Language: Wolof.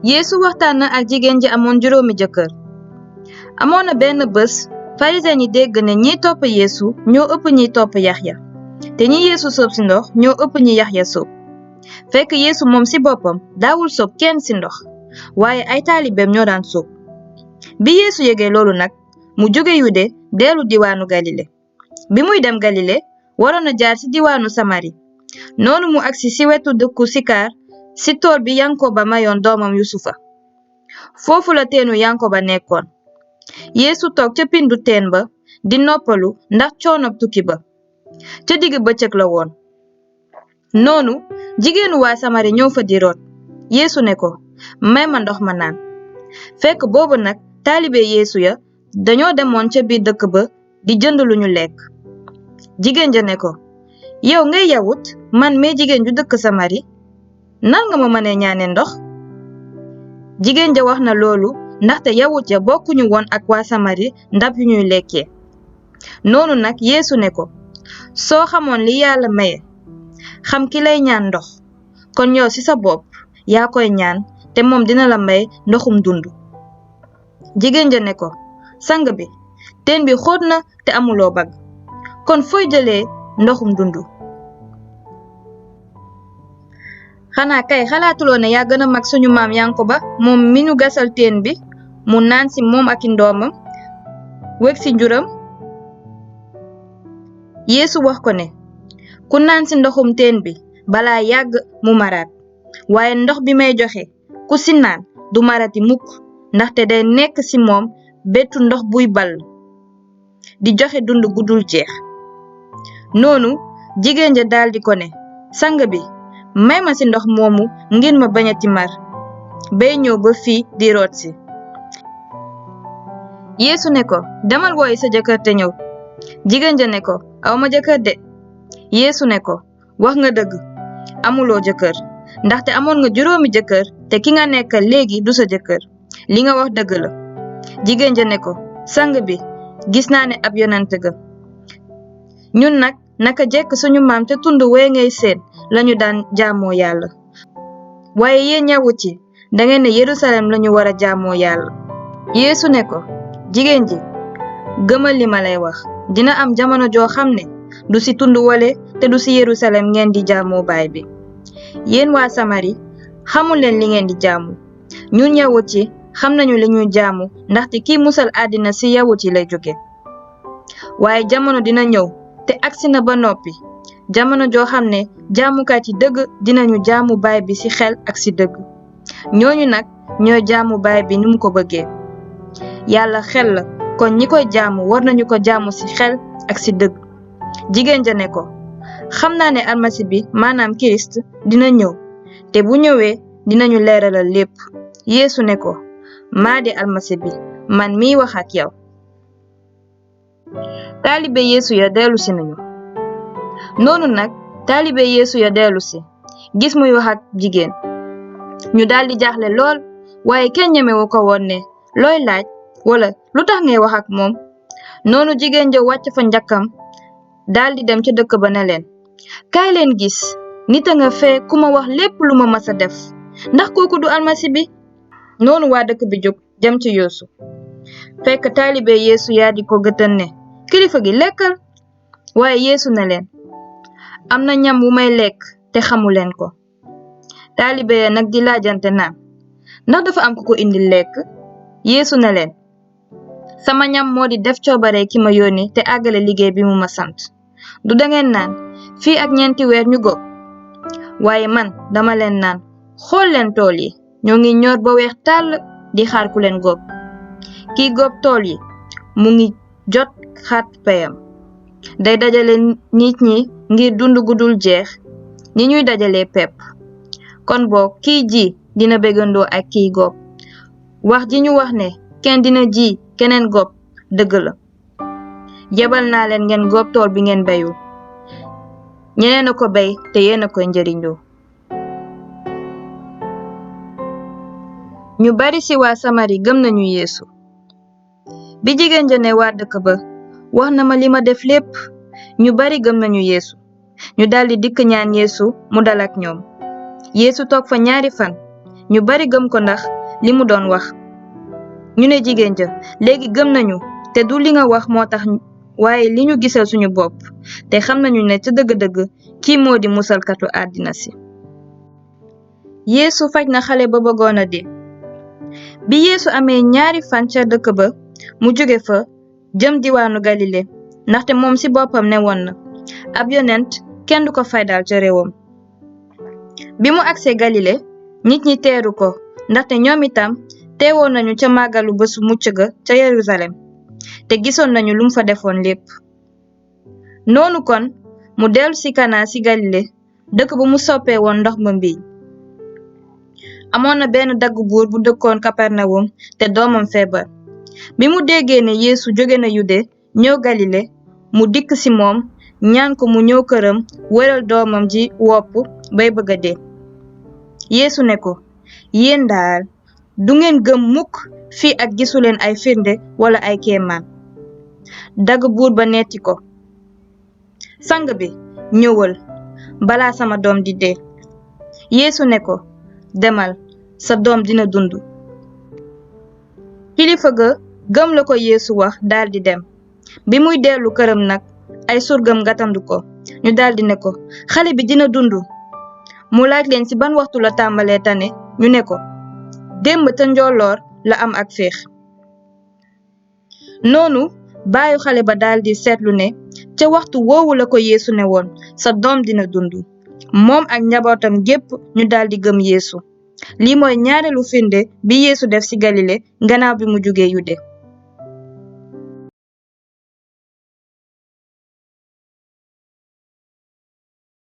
Yeesu waxtaan na ak jigéen ji amoon juróomi jëkkër. amoon na benn bés farisen yi dégg ne ñiy topp Yeesu ñoo ëpp ñiy topp Yaxya te ñi Yeesu sóob ci ndox ñoo ëpp ñi Yaxya sóob. fekk Yeesu moom ci boppam daawul sóob kenn ci ndox waaye ay taalibeem ñoo daan sóob. bi Yeesu yëgee loolu nag mu jóge Yude dellu diwaanu Galile. bi muy dem Galile waroon na jaar ci diwaanu Samari. noonu mu agsi ci wetu dëkku Sikaar ci tool bi Yankoba mayoon doomam Yusufa. foofu la teenu Yankoba nekkoon. Yeesu toog ca pindu teen ba di noppalu ndax coonob tukki ba. ca digg bëccëg la woon. noonu jigéenu waa Samari ñëw fa di root. Yeesu ne ko, may ma ndox ma naan. fekk boobu nag taalibe Yeesu ya dañoo demoon ca biir dëkk ba di jënd lu ñu lekk. jigéen ja ne ko, yow ngay yawut man mee jigéen ju dëkk Samari nan nga ma mënee ñaane ndox. jigéen ja wax na loolu ndaxte yawut ya bokkuñu woon ak waa Samari ndab yu ñuy lekkee. noonu nag Yeesu ne ko, soo xamoon li Yàlla maye xam ki lay ñaan ndox kon yow ci sa bopp yaa koy ñaan te moom dina la may ndoxum dund. jigéen ja ne ko, sang bi teen bi xóot na te amuloo bag kon fooy jëlee ndoxum dund. xanaa kay xalaatuloo ne yaa gën a mag suñu maam Yankoba moom mi ñu gasal teen bi mu naan ci moom ak i ndoomam weg ci njuram. Yeesu wax ko ne, ku naan ci ndoxum teen bi balaa yàgg mu maraat waaye ndox bi may joxe ku ci naan du marati mukk ndaxte day nekk ci moom bettu ndox buy ball di joxe dund gudul jeex. noonu jigéen ja daldi ko ne, sang bi may ma ci ndox moomu ngir ma bañati mar bay ñëw ba fii di root si. Yeesu ne ko, demal wooyi sa jëkkër te ñëw. jigéen ja ne ko, aw ma jëkkër de. Yeesu ne ko, wax nga dëgg amuloo jëkkër ndaxte amoon nga juróomi jëkkër te ki nga nekkal léegi du sa jëkkër. li nga wax dëgg la. jigéen ja ne ko, sang bi gis naa ne ab yonent ga. ñun nag naka jekk suñu maam te tund wee ngay seen lañu daan jaamoo Yàlla waaye yéen yawut yi dangeen ne Yerusalem lañu war a jaamoo Yàlla. Yeesu ne ko, jigéen ji gëmal li ma lay wax dina am jamono joo xam ne du ci tund wale te du ci Yerusalem ngeen di jaamoo baay bi. yéen waa Samari xamul leen li ngeen di jaamu ñun yawut yi xam nañu li ñuy jaamu ndaxte kii musal àddina ci yawut yi lay jóge. waaye jamono dina ñëw te agsi na ba noppi jamono joo xam ne jaamukat yi dëgg dinañu jaamu baay bi ci xel ak ci dëgg. ñooñu nag ñooy jaamu baay bi ni mu ko bëggee. Yàlla xel la kon ñi koy jaamu war nañu ko jaamu ci xel ak ci dëgg. jigéen ja ne ko, xam naa ne almasi bi maanaam Kirist dina ñëw te bu ñëwee dinañu leeralal lépp. Yeesu ne ko, maa di almasi bi man miy wax ak yow. taalibe Yeesu ya dellu si nañu. noonu nag taalibe Yeesu ya dellu si gis muy wax ak jigéen. ñu daldi jaaxle lool waaye kenn ñemewu ko woon ne, looy laaj wala lu tax ngay wax ak moom. noonu jigéen ja wàcc fa njakkam daldi dem ca dëkk ba ne leen, kaay leen gis nit a nga fee ku ma wax lépp lu ma mas a def ndax kooku du almasi bi. noonu waa dëkk bi jóg jëm ci Yeesu. fekk taalibe Yeesu yaa di ko gëtën ne, kilifa gi lekkal. waaye Yeesu ne leen, am na ñam wu may lekk te xamu leen ko. taalibe ya nag di laajante naan, ndax dafa am ku ko indil lekk. Yeesu ne leen, sama ñam moo di def coobare ki ma yónni te àggale liggéey bi mu ma sant. du dangeen naan fii ak 4 weer ñu góob waaye man dama leen naan xool leen tool yi ñoo ngi ñor ba weex tàll di xaar ku leen góob. kii góob tool yi mu ngi jot xaat payam. day dajale nit ñi ngir dund gudul jeex ni ñuy dajalee pepp. kon boog kii ji dina bëggandoo ak kii góob. wax ji ñu wax ne kenn dina ji keneen góob dëgg la. yebal naa leen ngeen góob tool bi ngeen bayul. ñeneen a ko bay te yéen a koy njëriñoo. ñu bari ci waa Samari gëm nañu Yeesu. bi jigéen ja ne waa dëkk ba, wax na ma li ma def lépp. ñu bari gëm nañu Yeesu. ñu daldi dikk ñaan Yeesu mu dal ak ñoom. Yeesu toog fa 2 fan ñu bari gëm ko ndax li mu doon wax. ñu ne jigéen ja, léegi gëm nañu te du li nga wax moo tax waaye li ñu gisal suñu bopp te xam nañu ne ca dëgg-dëgg kii moo di musalkatu àddina si. Yeesu faj na xale ba bëggoon a dee. bi Yeesu amee ñaari fan ca dëkk ba mu jóge fa jëm diwaanu Galile ndaxte moom ci boppam ne woon na ab yonent kenn du ko faydaal ca réewam. bi mu agsee Galile nit ñi teeru ko ndaxte ñoom itam teewoon nañu ca màggalu bésu mucc ga ca Yerusalem te gisoon nañu lum fa defoon lépp. noonu kon mu dellu ci Kana ci Galile dëkk bu mu soppee woon ndox ma mbiiñ. amoon na benn daggu buur bu dëkkoon Kapernawum te doomam feebar. bi mu déggee ne Yeesu jóge na Yude ñëw Galile mu dikk ci moom ñaan ko mu ñëw këram wéral doomam ji wopp bay bëgg a dee. Yeesu ne ko, yéen daal du ngeen gëm mukk fii ak gisuleen ay firnde wala ay kéemaan. daggu buur ba netti ko, sang bi ñëwal balaa sama doom di dee. Yeesu ne ko, demal sa doom dina dund. kilifa ga gëm la ko Yeesu wax daldi dem. bi muy dellu këram nag ay surgam gatandu ko ñu daldi ne ko, xale bi dina dund. mu laaj leen ci ban waxtu la tàmbalee tane ñu ne ko, démb te njolloor la am ak féex. noonu baayu xale ba daldi seetlu ne ca waxtu woowu la ko Yeesu ne woon sa doom dina dund. moom ak njabootam gépp ñu daldi gëm Yeesu. lii mooy ñaareelu firnde bi Yeesu def ci Galile gannaaw bi mu jógee Yude.